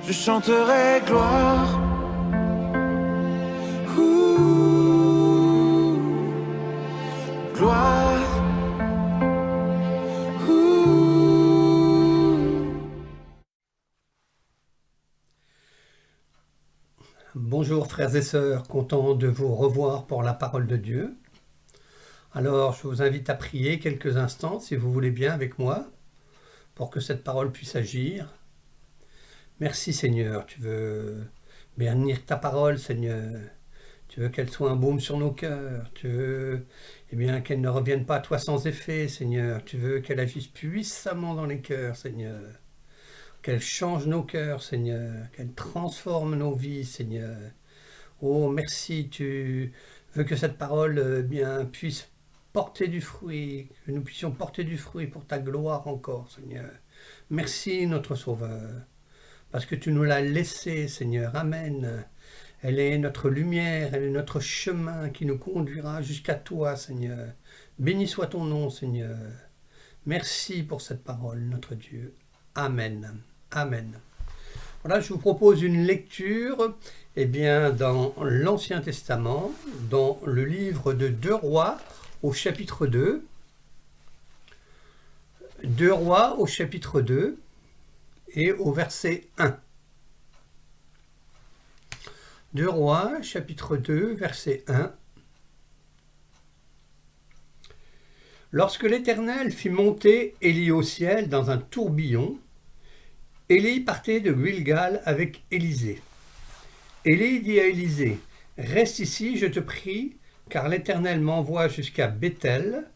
je chanterai gloire. Gloire. Bonjour frères et sœurs, content de vous revoir pour la parole de Dieu. Alors je vous invite à prier quelques instants si vous voulez bien avec moi pour que cette parole puisse agir. Merci Seigneur, tu veux bénir ta parole Seigneur. Tu veux qu'elle soit un baume sur nos cœurs. Tu veux qu'elle ne revienne pas à toi sans effet, Seigneur. Tu veux qu'elle agisse puissamment dans les cœurs, Seigneur. Qu'elle change nos cœurs, Seigneur. Qu'elle transforme nos vies, Seigneur. Oh, merci. Tu veux que cette parole puisse porter du fruit. Que nous puissions porter du fruit pour ta gloire encore, Seigneur. Merci, notre Sauveur. Parce que tu nous l'as laissé, Seigneur. Amen. Elle est notre lumière, elle est notre chemin qui nous conduira jusqu'à toi, Seigneur. Béni soit ton nom, Seigneur. Merci pour cette parole, notre Dieu. Amen. Amen. Voilà, je vous propose une lecture dans l'Ancien Testament, dans le livre de 2 Rois au chapitre 2. 2 Rois au chapitre 2 et au verset 1. 2 Rois, chapitre 2, verset 1. Lorsque l'Éternel fit monter Élie au ciel dans un tourbillon, Élie partait de Gilgal avec Élisée. Élie dit à Élisée, « Reste ici, je te prie, car l'Éternel m'envoie jusqu'à Béthel. »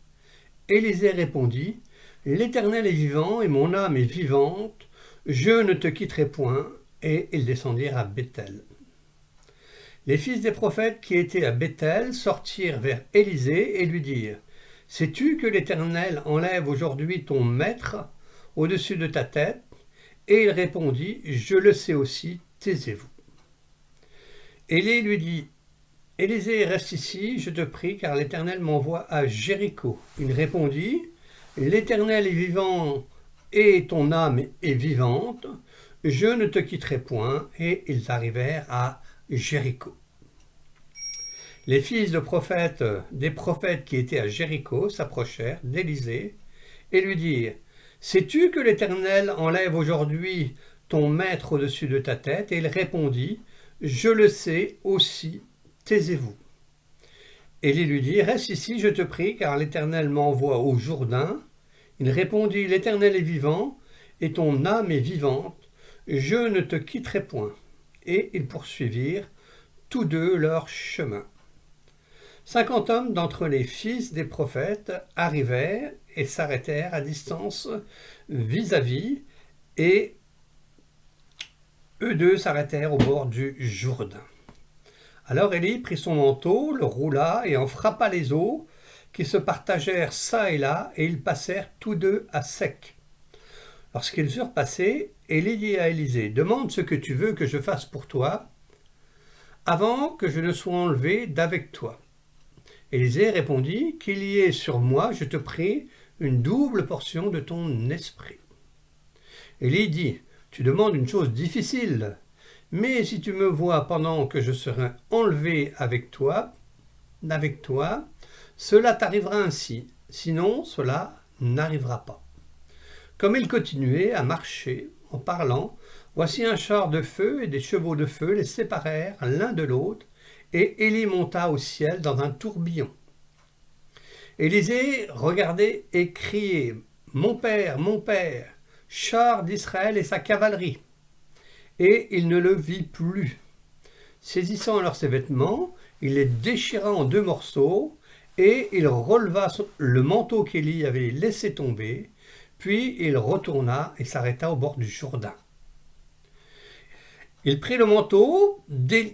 Élisée répondit, « L'Éternel est vivant et mon âme est vivante, je ne te quitterai point. » Et ils descendirent à Béthel. Les fils des prophètes qui étaient à Béthel sortirent vers Élisée et lui dirent, « Sais-tu que l'Éternel enlève aujourd'hui ton maître au-dessus de ta tête ?» Et il répondit, « Je le sais aussi, taisez-vous. » Élie lui dit, « Élisée, reste ici, je te prie, car l'Éternel m'envoie à Jéricho. » Il répondit, « L'Éternel est vivant et ton âme est vivante, je ne te quitterai point. » Et ils arrivèrent à Jéricho. Les fils des prophètes qui étaient à Jéricho s'approchèrent d'Élisée et lui dirent, « Sais-tu que l'Éternel enlève aujourd'hui ton maître au-dessus de ta tête ?» Et il répondit, « Je le sais aussi, taisez-vous. » Élie lui dit, « Reste ici, je te prie, car l'Éternel m'envoie au Jourdain. » Il répondit, « L'Éternel est vivant et ton âme est vivante, je ne te quitterai point. » Et ils poursuivirent tous deux leur chemin. 50 hommes d'entre les fils des prophètes arrivèrent et s'arrêtèrent à distance vis-à-vis, et eux deux s'arrêtèrent au bord du Jourdain. Alors Élie prit son manteau, le roula et en frappa les eaux qui se partagèrent çà et là, et ils passèrent tous deux à sec. Lorsqu'ils eurent passé, Élie dit à Élisée, « Demande ce que tu veux que je fasse pour toi, avant que je ne sois enlevé d'avec toi. » Élisée répondit, « Qu'il y ait sur moi, je te prie, une double portion de ton esprit. » Élie dit, « Tu demandes une chose difficile, mais si tu me vois pendant que je serai enlevé avec toi, cela t'arrivera ainsi, sinon cela n'arrivera pas. » Comme il continuait à marcher en parlant, voici un char de feu et des chevaux de feu les séparèrent l'un de l'autre, et Élie monta au ciel dans un tourbillon. Élisée regardait et criait, « Mon père, char d'Israël et sa cavalerie !» Et il ne le vit plus. Saisissant alors ses vêtements, il les déchira en 2 morceaux, et il releva le manteau qu'Élie avait laissé tomber, puis il retourna et s'arrêta au bord du Jourdain. Il prit le manteau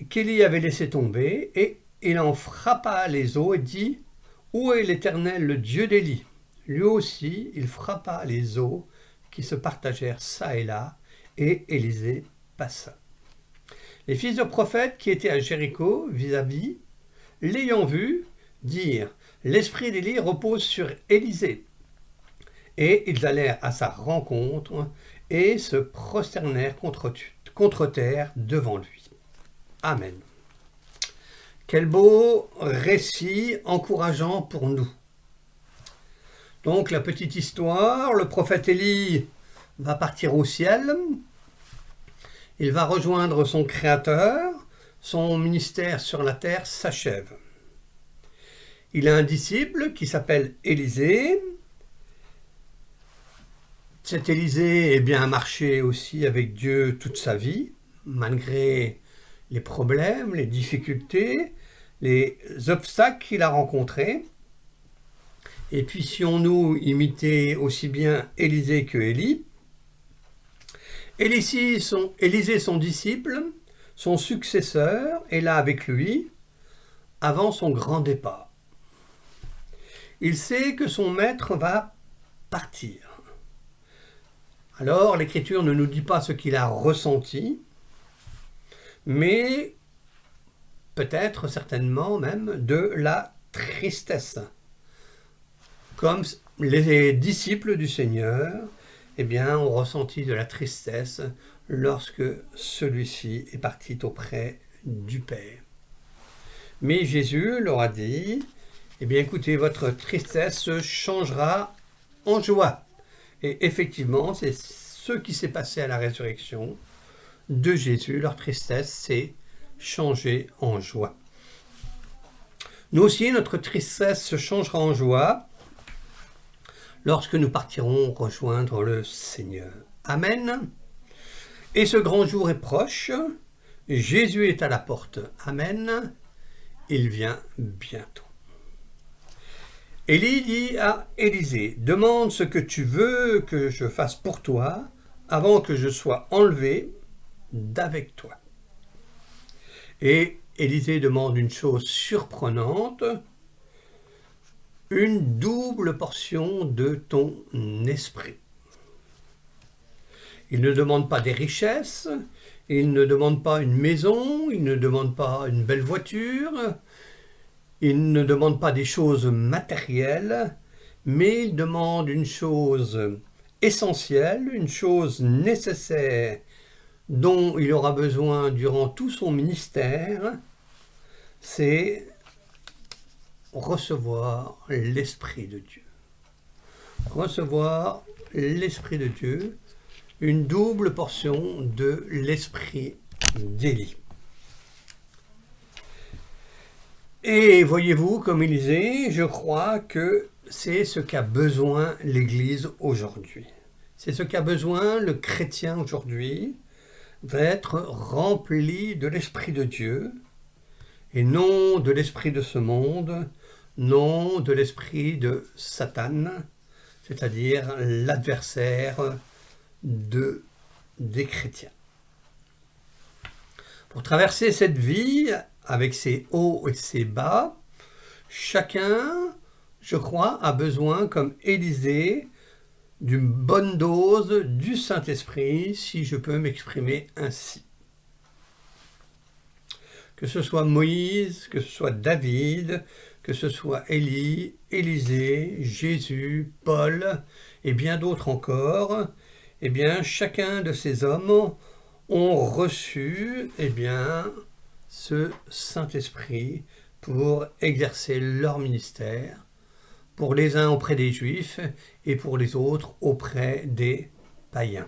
qu'Élie avait laissé tomber, et il en frappa les eaux et dit, « Où est l'Éternel, le Dieu d'Élie ?» Lui aussi, il frappa les eaux qui se partagèrent çà et là, et Élisée passa. Les fils de prophètes qui étaient à Jéricho vis-à-vis, l'ayant vu, dirent, « L'esprit d'Élie repose sur Élisée. » Et ils allèrent à sa rencontre et se prosternèrent contre terre devant lui. Amen. Quel beau récit encourageant pour nous. Donc la petite histoire, le prophète Élie va partir au ciel, il va rejoindre son Créateur, son ministère sur la terre s'achève. Il a un disciple qui s'appelle Élisée. Cet Élisée a marché aussi avec Dieu toute sa vie, malgré les problèmes, les difficultés, les obstacles qu'il a rencontrés. Et puis si on nous imitait aussi bien Élisée que Élie, Élisée, son disciple, son successeur, est là avec lui avant son grand départ. Il sait que son maître va partir. Alors l'Écriture ne nous dit pas ce qu'il a ressenti, mais peut-être certainement même de la tristesse. Comme les disciples du Seigneur, ont ressenti de la tristesse lorsque celui-ci est parti auprès du Père. Mais Jésus leur a dit, écoutez, votre tristesse changera en joie. Et effectivement, c'est ce qui s'est passé à la résurrection de Jésus. Leur tristesse s'est changée en joie. Nous aussi, notre tristesse se changera en joie lorsque nous partirons rejoindre le Seigneur. Amen. Et ce grand jour est proche. Jésus est à la porte. Amen. Il vient bientôt. Élie dit à Élisée, demande ce que tu veux que je fasse pour toi avant que je sois enlevé d'avec toi. Et Élisée demande une chose surprenante, une double portion de ton esprit. Il ne demande pas des richesses, il ne demande pas une maison, il ne demande pas une belle voiture, il ne demande pas des choses matérielles, mais il demande une chose essentielle, une chose nécessaire dont il aura besoin durant tout son ministère, c'est recevoir l'Esprit de Dieu. Recevoir l'Esprit de Dieu, une double portion de l'Esprit d'Élie. Et voyez-vous, comme Élisée, je crois que c'est ce qu'a besoin l'Église aujourd'hui. C'est ce qu'a besoin le chrétien aujourd'hui, d'être rempli de l'Esprit de Dieu, et non de l'esprit de ce monde, non de l'esprit de Satan, c'est-à-dire l'adversaire des chrétiens. Pour traverser cette vie, avec ses hauts et ses bas, chacun, je crois, a besoin, comme Élisée, d'une bonne dose du Saint-Esprit, si je peux m'exprimer ainsi. Que ce soit Moïse, que ce soit David, que ce soit Élie, Élisée, Jésus, Paul et bien d'autres encore, chacun de ces hommes ont reçu ce Saint-Esprit pour exercer leur ministère, pour les uns auprès des Juifs et pour les autres auprès des païens.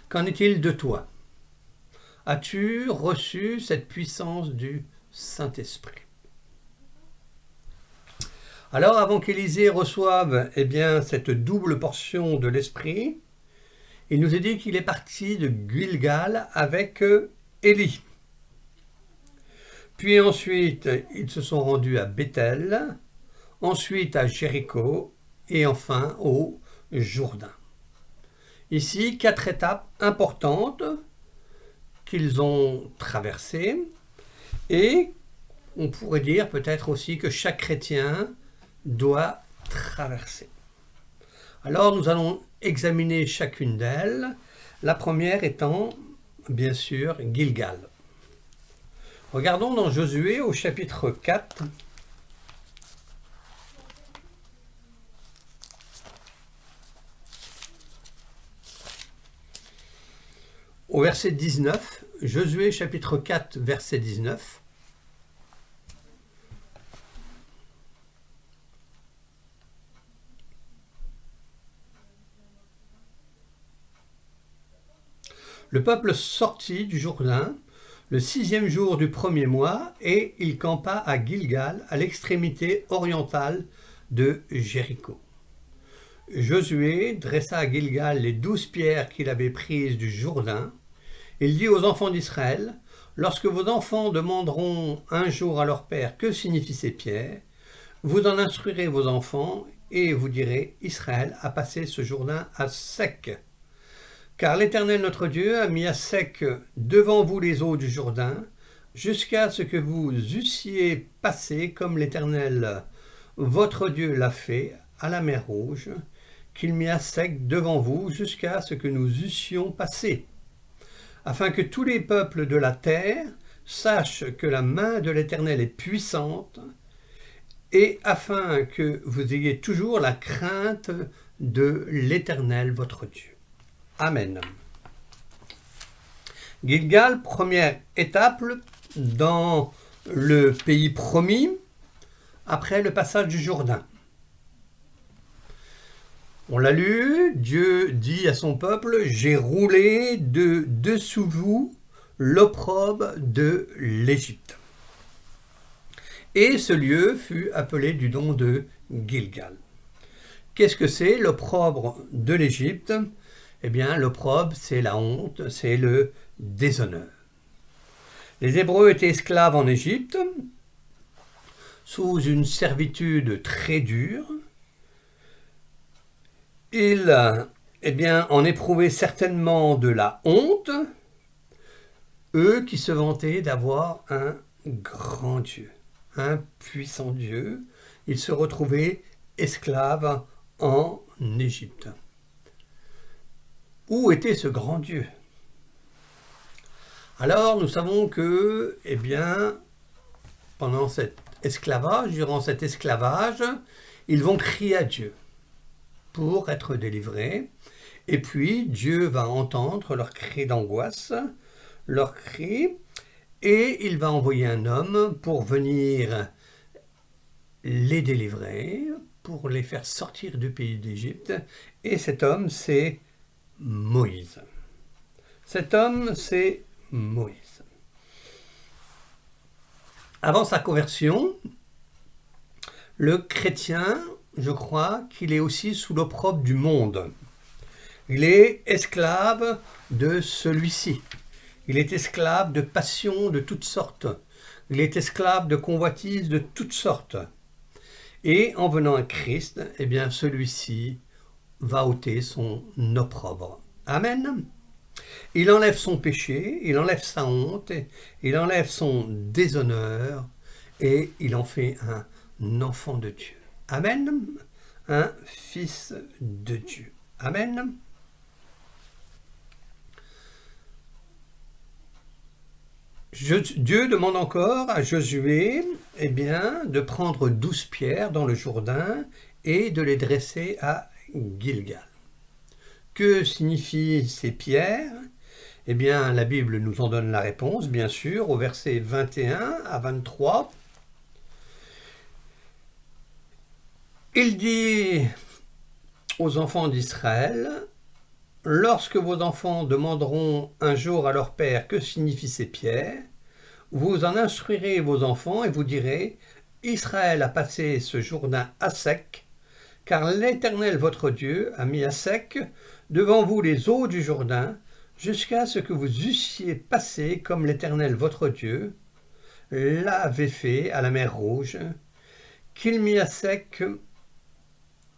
Qu'en est-il de toi ? As-tu reçu cette puissance du Saint-Esprit ? Alors, avant qu'Élisée reçoive cette double portion de l'Esprit, il nous est dit qu'il est parti de Gilgal avec Élie. Puis ensuite, ils se sont rendus à Béthel, ensuite à Jéricho et enfin au Jourdain. Ici, 4 étapes importantes qu'ils ont traversées et on pourrait dire peut-être aussi que chaque chrétien doit traverser. Alors nous allons examiner chacune d'elles, la première étant bien sûr Gilgal. Regardons dans Josué au chapitre 4. au verset 19, Josué chapitre 4, verset 19. Le peuple sortit du Jourdain le 6e jour du 1er mois, et il campa à Gilgal, à l'extrémité orientale de Jéricho. Josué dressa à Gilgal les 12 pierres qu'il avait prises du Jourdain. Il dit aux enfants d'Israël, « Lorsque vos enfants demanderont un jour à leur père que signifient ces pierres, vous en instruirez vos enfants, et vous direz, Israël a passé ce Jourdain à sec. Car l'Éternel notre Dieu a mis à sec devant vous les eaux du Jourdain, jusqu'à ce que vous eussiez passé comme l'Éternel votre Dieu l'a fait à la mer Rouge, qu'il mit à sec devant vous jusqu'à ce que nous eussions passé, afin que tous les peuples de la terre sachent que la main de l'Éternel est puissante, et afin que vous ayez toujours la crainte de l'Éternel votre Dieu. » Amen. Gilgal, première étape dans le pays promis après le passage du Jourdain. On l'a lu, Dieu dit à son peuple, « J'ai roulé de dessous vous l'opprobre de l'Égypte. » Et ce lieu fut appelé du nom de Gilgal. Qu'est-ce que c'est l'opprobre de l'Égypte ? Eh bien, l'opprobre, c'est la honte, c'est le déshonneur. Les Hébreux étaient esclaves en Égypte, sous une servitude très dure. Ils en éprouvaient certainement de la honte, eux qui se vantaient d'avoir un grand Dieu, un puissant Dieu. Ils se retrouvaient esclaves en Égypte. Où était ce grand Dieu? Alors, nous savons que, durant cet esclavage, ils vont crier à Dieu pour être délivrés. Et puis, Dieu va entendre leurs cris d'angoisse, leurs cris, et il va envoyer un homme pour venir les délivrer, pour les faire sortir du pays d'Égypte. Et cet homme, c'est Moïse. Cet homme, c'est Moïse. Avant sa conversion, le chrétien, je crois qu'il est aussi sous l'opprobre du monde. Il est esclave de celui-ci. Il est esclave de passions de toutes sortes. Il est esclave de convoitises de toutes sortes. Et en venant à Christ, celui-ci va ôter son opprobre. Amen. Il enlève son péché, il enlève sa honte, il enlève son déshonneur et il en fait un enfant de Dieu. Amen. Un fils de Dieu. Amen. Dieu demande encore à Josué de prendre 12 pierres dans le Jourdain et de les dresser à Gilgal. Que signifient ces pierres? La Bible nous en donne la réponse, bien sûr, au verset 21 à 23. Il dit aux enfants d'Israël, « Lorsque vos enfants demanderont un jour à leur père que signifient ces pierres, vous en instruirez vos enfants et vous direz, Israël a passé ce Jourdain à sec, car l'Éternel votre Dieu a mis à sec devant vous les eaux du Jourdain, jusqu'à ce que vous eussiez passé comme l'Éternel votre Dieu l'avait fait à la mer Rouge, qu'il mit à sec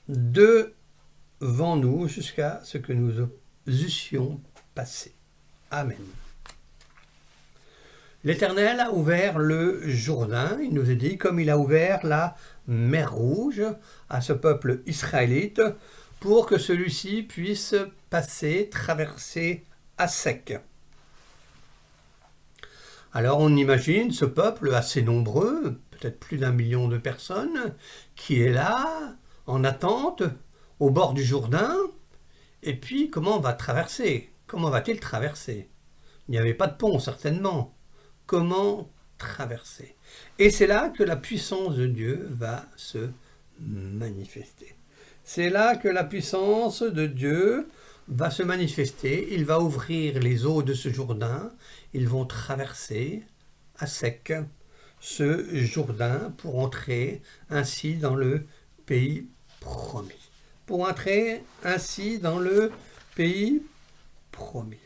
devant nous jusqu'à ce que nous eussions passé. » Amen. L'Éternel a ouvert le Jourdain, il nous est dit, comme il a ouvert la mer Rouge à ce peuple israélite, pour que celui-ci puisse passer, traverser à sec. Alors on imagine ce peuple assez nombreux, peut-être plus d'1 million de personnes, qui est là, en attente, au bord du Jourdain, et puis comment on va traverser? Comment va-t-il traverser? Il n'y avait pas de pont, certainement. Comment traverser? Et c'est là que la puissance de Dieu va se manifester. C'est là que la puissance de Dieu va se manifester. Il va ouvrir les eaux de ce Jourdain. Ils vont traverser à sec ce Jourdain pour entrer ainsi dans le pays promis. Pour entrer ainsi dans le pays promis.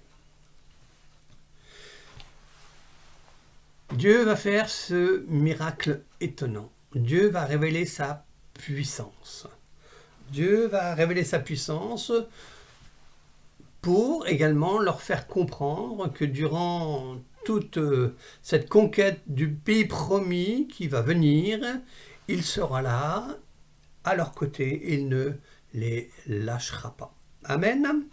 Dieu va faire ce miracle étonnant. Dieu va révéler sa puissance. Dieu va révéler sa puissance pour également leur faire comprendre que durant toute cette conquête du pays promis qui va venir, il sera là, à leur côté, il ne les lâchera pas. Amen.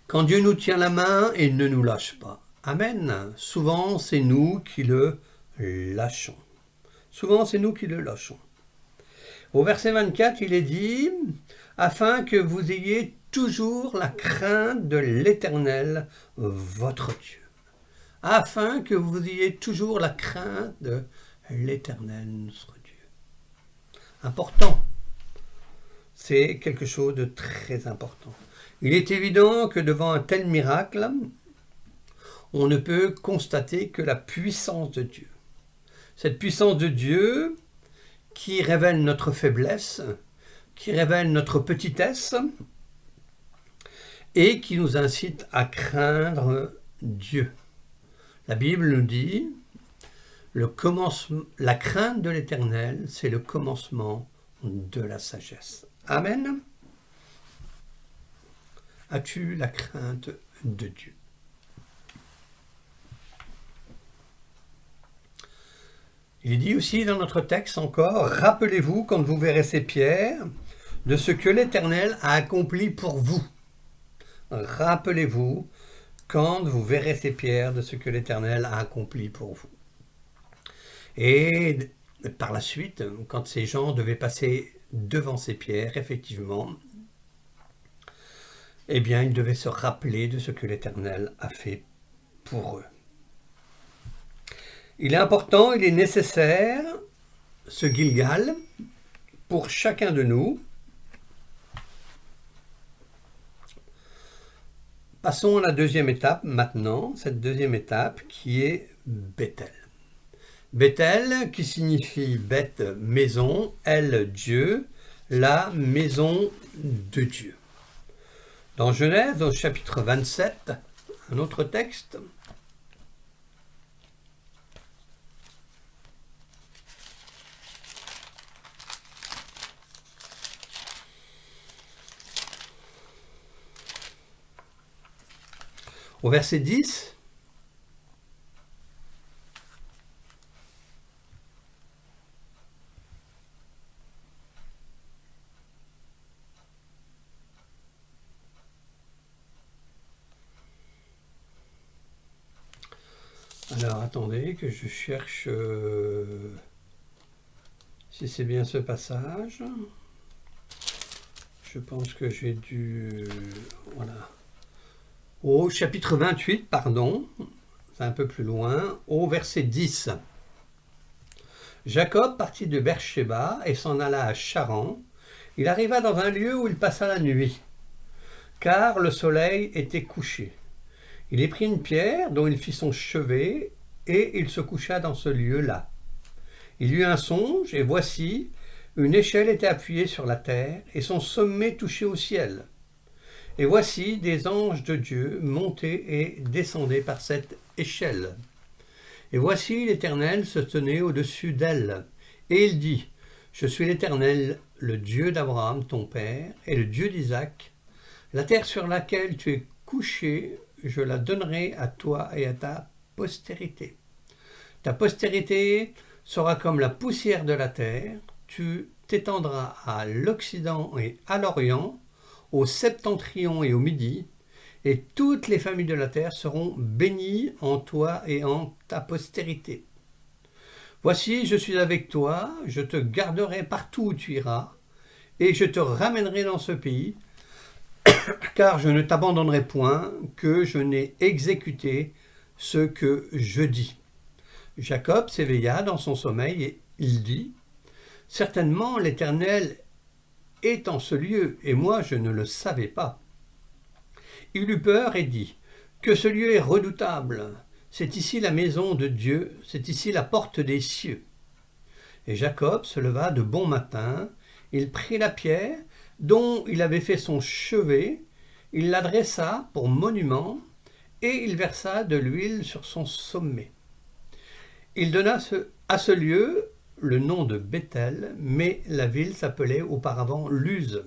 Quand Dieu nous tient la main, il ne nous lâche pas. Amen. Souvent, c'est nous qui le lâchons. Souvent, c'est nous qui le lâchons. Au verset 24, il est dit « Afin que vous ayez toujours la crainte de l'Éternel, votre Dieu. » Afin que vous ayez toujours la crainte de l'Éternel, notre Dieu. Important. C'est quelque chose de très important. Il est évident que devant un tel miracle, on ne peut constater que la puissance de Dieu. Cette puissance de Dieu qui révèle notre faiblesse, qui révèle notre petitesse et qui nous incite à craindre Dieu. La Bible nous dit, la crainte de l'Éternel, c'est le commencement de la sagesse. Amen. As-tu la crainte de Dieu? Il est dit aussi dans notre texte encore, « Rappelez-vous quand vous verrez ces pierres de ce que l'Éternel a accompli pour vous. » Rappelez-vous quand vous verrez ces pierres de ce que l'Éternel a accompli pour vous. Et par la suite, quand ces gens devaient passer devant ces pierres, effectivement, eh bien, ils devaient se rappeler de ce que l'Éternel a fait pour eux. Il est important, il est nécessaire, ce Gilgal, pour chacun de nous. Passons à la deuxième étape maintenant, cette deuxième étape qui est Bethel. Bethel qui signifie Beth, maison, El, Dieu, la maison de Dieu. Dans Genèse, au chapitre 27, un autre texte. Au verset 10, alors attendez que je cherche si c'est bien ce passage. Je pense que j'ai dû... voilà. Au chapitre 28, pardon, c'est un peu plus loin, au verset 10. Jacob partit de Beersheba et s'en alla à Charan. Il arriva dans un lieu où il passa la nuit, car le soleil était couché. Il y prit une pierre dont il fit son chevet, et il se coucha dans ce lieu-là. Il eut un songe, et voici, une échelle était appuyée sur la terre, et son sommet touchait au ciel. Et voici des anges de Dieu montaient et descendaient par cette échelle. Et voici l'Éternel se tenait au-dessus d'elle. Et il dit, « Je suis l'Éternel, le Dieu d'Abraham, ton père, et le Dieu d'Isaac. La terre sur laquelle tu es couché, je la donnerai à toi et à ta postérité. Ta postérité sera comme la poussière de la terre. Tu t'étendras à l'Occident et à l'Orient, au septentrion et au midi, et toutes les familles de la terre seront bénies en toi et en ta postérité. Voici, je suis avec toi, je te garderai partout où tu iras, et je te ramènerai dans ce pays, car je ne t'abandonnerai point, que je n'ai exécuté ce que je dis. Jacob s'éveilla dans son sommeil et il dit, « Certainement l'Éternel est en ce lieu, et moi je ne le savais pas. » Il eut peur et dit, « Que ce lieu est redoutable, c'est ici la maison de Dieu, c'est ici la porte des cieux. » Et Jacob se leva de bon matin, il prit la pierre dont il avait fait son chevet, il la dressa pour monument, et il versa de l'huile sur son sommet. Il donna à ce lieu le nom de Béthel, mais la ville s'appelait auparavant Luz.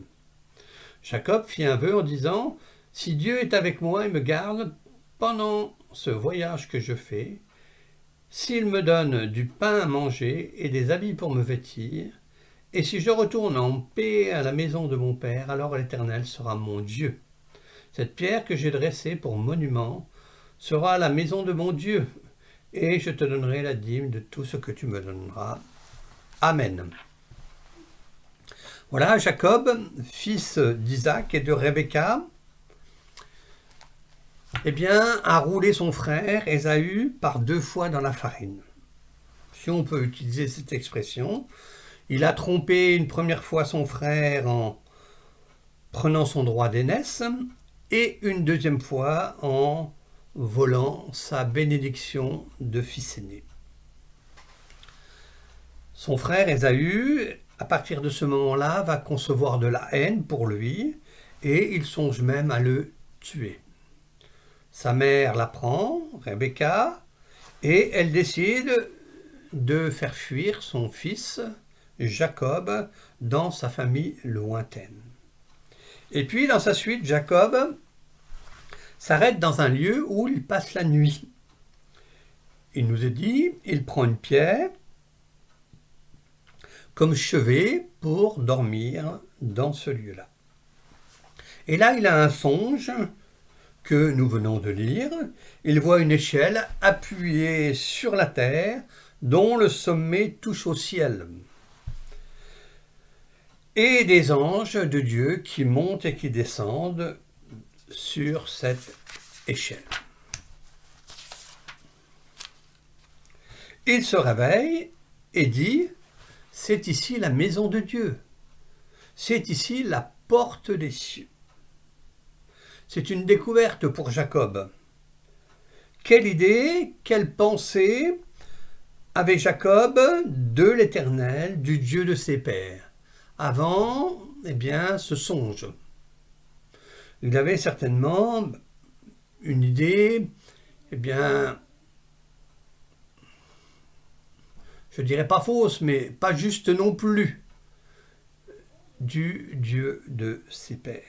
Jacob fit un vœu en disant, « Si Dieu est avec moi et me garde pendant ce voyage que je fais, s'il me donne du pain à manger et des habits pour me vêtir, et si je retourne en paix à la maison de mon père, alors l'Éternel sera mon Dieu. Cette pierre que j'ai dressée pour monument sera la maison de mon Dieu, et je te donnerai la dîme de tout ce que tu me donneras. Amen. » Voilà, Jacob, fils d'Isaac et de Rebecca, a roulé son frère Ésaü par 2 fois dans la farine. Si on peut utiliser cette expression, il a trompé une première fois son frère en prenant son droit d'aînesse et une deuxième fois en volant sa bénédiction de fils aîné. Son frère Ésaü, à partir de ce moment-là, va concevoir de la haine pour lui et il songe même à le tuer. Sa mère l'apprend, Rebecca, et elle décide de faire fuir son fils Jacob dans sa famille lointaine. Et puis, dans sa suite, Jacob s'arrête dans un lieu où il passe la nuit. Il nous est dit, il prend une pierre comme chevet pour dormir dans ce lieu-là. Et là, il a un songe que nous venons de lire. Il voit une échelle appuyée sur la terre dont le sommet touche au ciel. Et des anges de Dieu qui montent et qui descendent sur cette échelle. Il se réveille et dit, « C'est ici la maison de Dieu. C'est ici la porte des cieux. » C'est une découverte pour Jacob. Quelle idée, quelle pensée avait Jacob de l'Éternel, du Dieu de ses pères, avant, ce songe. Il avait certainement une idée, je dirais pas fausse, mais pas juste non plus, du Dieu de ses pères.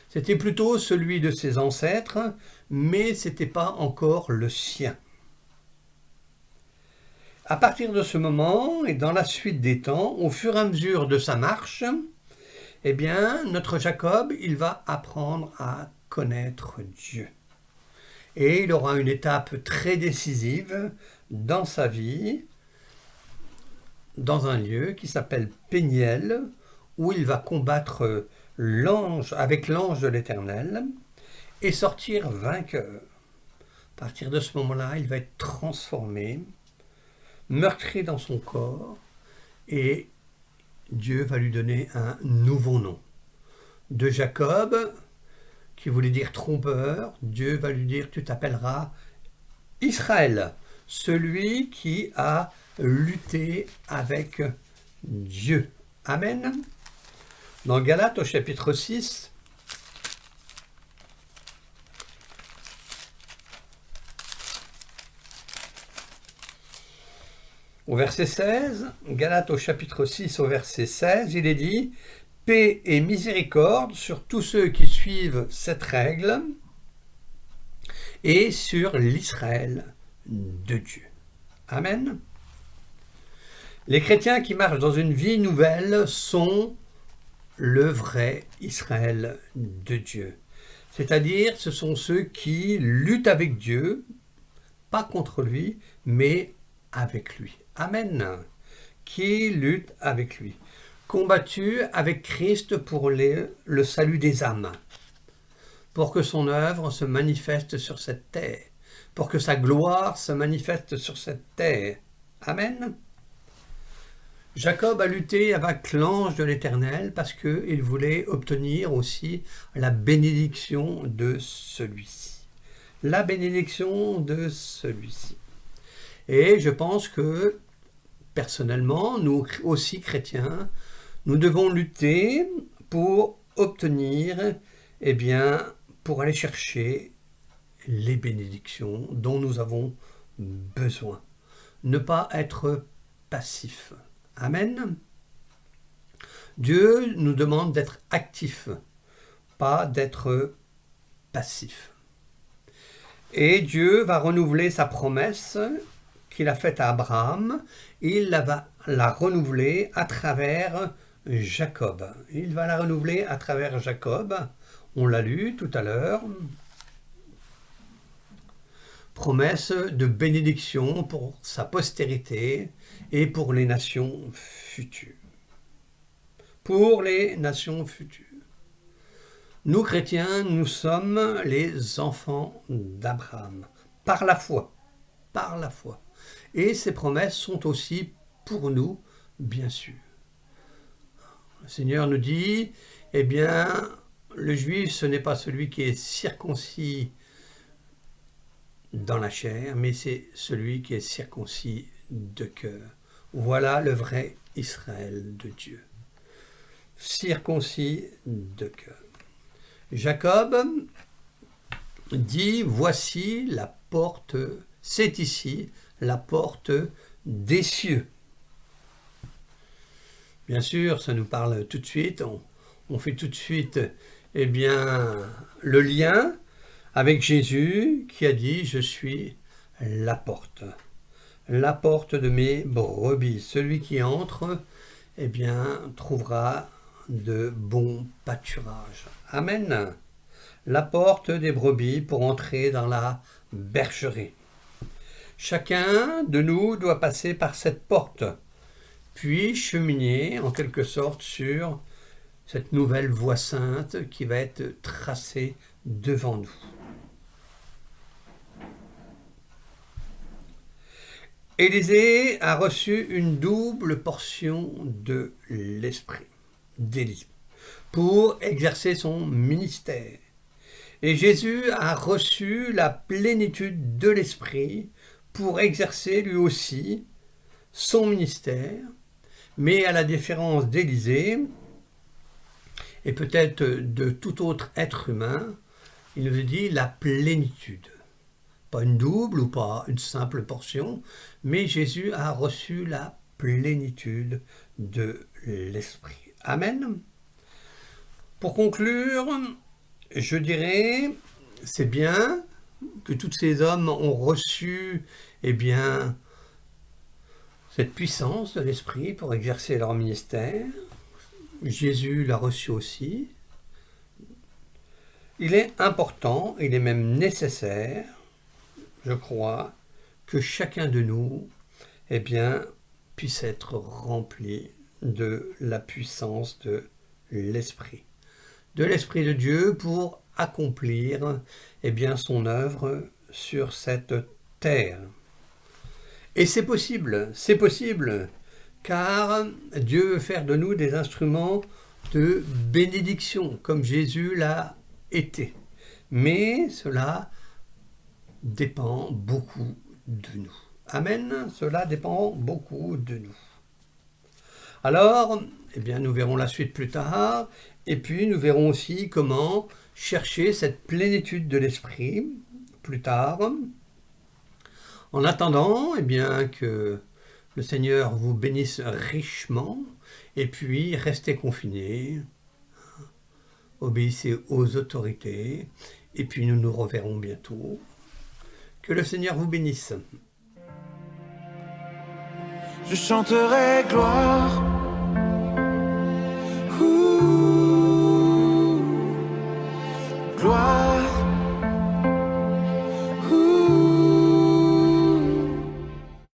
C'était plutôt celui de ses ancêtres, mais ce n'était pas encore le sien. À partir de ce moment, et dans la suite des temps, au fur et à mesure de sa marche, notre Jacob, il va apprendre à connaître Dieu. Et il aura une étape très décisive dans sa vie, dans un lieu qui s'appelle Péniel, où il va combattre avec l'ange de l'Éternel et sortir vainqueur. À partir de ce moment-là, il va être transformé, meurtri dans son corps, et Dieu va lui donner un nouveau nom. De Jacob, qui voulait dire trompeur, Dieu va lui dire, tu t'appelleras Israël, celui qui a lutté avec Dieu. Amen. Dans Galates au chapitre 6, au verset 16, Galates au chapitre 6 au verset 16, il est dit « Paix et miséricorde sur tous ceux qui suivent cette règle et sur l'Israël de Dieu. » Amen. Les chrétiens qui marchent dans une vie nouvelle sont le vrai Israël de Dieu. C'est-à-dire, ce sont ceux qui luttent avec Dieu, pas contre lui, mais avec lui. Amen. Qui luttent avec lui. Combattus avec Christ pour le salut des âmes. pour que son œuvre se manifeste sur cette terre, pour que sa gloire se manifeste sur cette terre. Amen. Jacob a lutté avec l'ange de l'Éternel parce qu'il voulait obtenir aussi la bénédiction de celui-ci. La bénédiction de celui-ci. Et je pense que, personnellement, nous aussi chrétiens, nous devons lutter pour obtenir, pour aller chercher les bénédictions dont nous avons besoin. Ne pas être passif. Amen. Dieu nous demande d'être actifs, pas d'être passifs. Et Dieu va renouveler sa promesse qu'il a faite à Abraham. Il va la renouveler à travers Jacob. Il va la renouveler à travers Jacob. On l'a lu tout à l'heure. Promesse de bénédiction pour sa postérité et pour les nations futures. Pour les nations futures. Nous, chrétiens, nous sommes les enfants d'Abraham, par la foi. Par la foi. Et ces promesses sont aussi pour nous, bien sûr. Le Seigneur nous dit, le juif, ce n'est pas celui qui est circoncis dans la chair, mais c'est celui qui est circoncis de cœur. Voilà le vrai Israël de Dieu. Circoncis de cœur. Jacob dit, voici la porte, c'est ici la porte des cieux. Bien sûr, ça nous parle tout de suite, on fait tout de suite le lien avec Jésus qui a dit, je suis la porte de mes brebis. Celui qui entre, trouvera de bons pâturages. Amen. La porte des brebis pour entrer dans la bergerie. Chacun de nous doit passer par cette porte, puis cheminer en quelque sorte sur cette nouvelle voie sainte qui va être tracée devant nous. Élisée a reçu une double portion de l'esprit d'Élie pour exercer son ministère. Et Jésus a reçu la plénitude de l'esprit pour exercer lui aussi son ministère, mais à la différence d'Élisée et peut-être de tout autre être humain, il nous dit la plénitude. Pas une double ou pas une simple portion, mais Jésus a reçu la plénitude de l'esprit. Amen. Pour conclure, je dirais, c'est bien que tous ces hommes ont reçu, cette puissance de l'esprit pour exercer leur ministère. Jésus l'a reçu aussi. Il est important, il est même nécessaire, je crois, que chacun de nous, puisse être rempli de la puissance de l'esprit de Dieu pour accomplir son œuvre sur cette terre. Et c'est possible, car Dieu veut faire de nous des instruments de bénédiction, comme Jésus l'a été. Mais cela dépend beaucoup de nous. Amen, cela dépend beaucoup de nous. Alors, nous verrons la suite plus tard, et puis nous verrons aussi comment chercher cette plénitude de l'esprit plus tard. En attendant, que le Seigneur vous bénisse richement, et puis restez confinés, obéissez aux autorités, et puis nous nous reverrons bientôt. Que le Seigneur vous bénisse. Je chanterai gloire